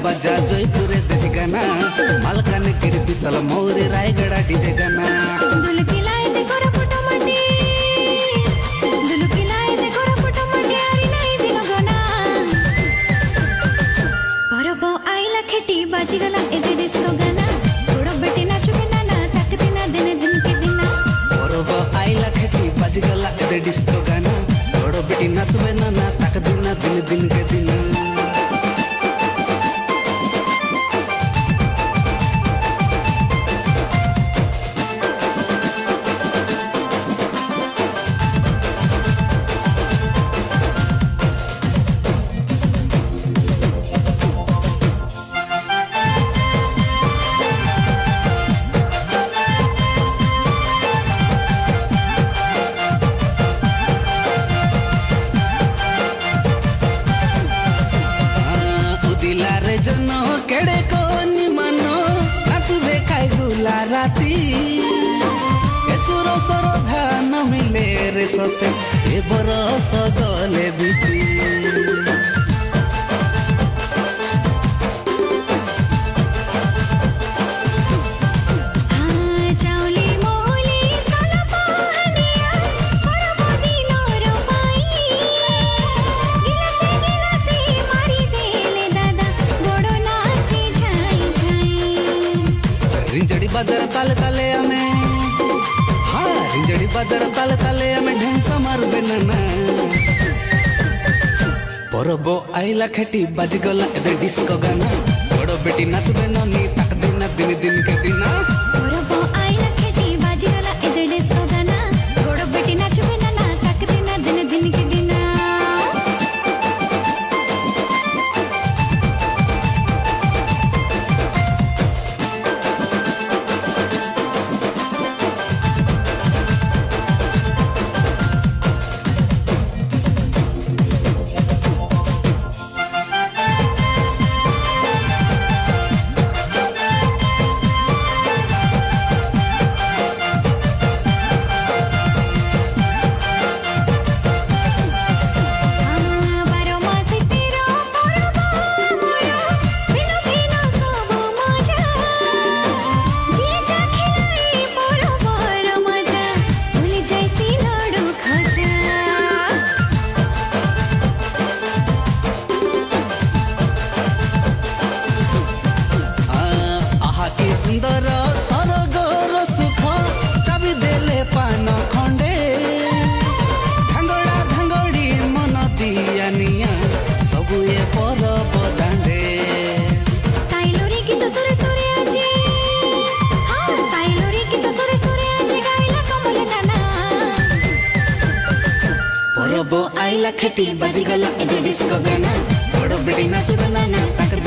बाजा जयपुर देशी गाना मालकानगिरी पितल मौरी रायगड़ा डीजे गाना दुलकी लाए ते गोरा फोटो मटे दुलकी लाए ते गोरा फोटो मटे आरी नहीं दिनो गाना परबो आइला खेटी बाजी गला एदे डिस्को गाना गोड़ो बेटी नाचु बिना ना तक दिना दिन दिन के दिना परबो आइला खेटी बाजी गला एदे डिस्को गाना गोड़ो बेटी नाचु बिना ना तक दिना दिन दिन के दिना जनो केड़े कोनी मनो नाचुबे खाई गुला राती एसुरो सरो धान मिले रे सते ए बरस गले बीती रिंजड़ी बाजार ताले ताले हमें हाँ रिंजड़ी बाजार ताले ताले हमें ढेंसा मार बेनना परबो आइला खेटी बाजी गला एदे डिस्को गाना बड़ो बेटी नाच बेननी तक दिना दिन दिन के दिना परबो आइला खेटी बाजी गला एदे डिस्को गाना बड़ो बेटी नाच बेनना तक दिना दिन दिन के दिना सुंदर सरगर सुख चाबी देले पान खंडे धांगड़ा धांगड़ी मन दिया निया सबु ए परब दांडे साइलोरी गीत सुरे सुरे आजे हां साइलोरी गीत सुरे सुरे आजे गाइला कमल नाना परब आइला खेटी बाजी गला एदे डिस्को गाना बड़ो बेटी नाच बनाना तक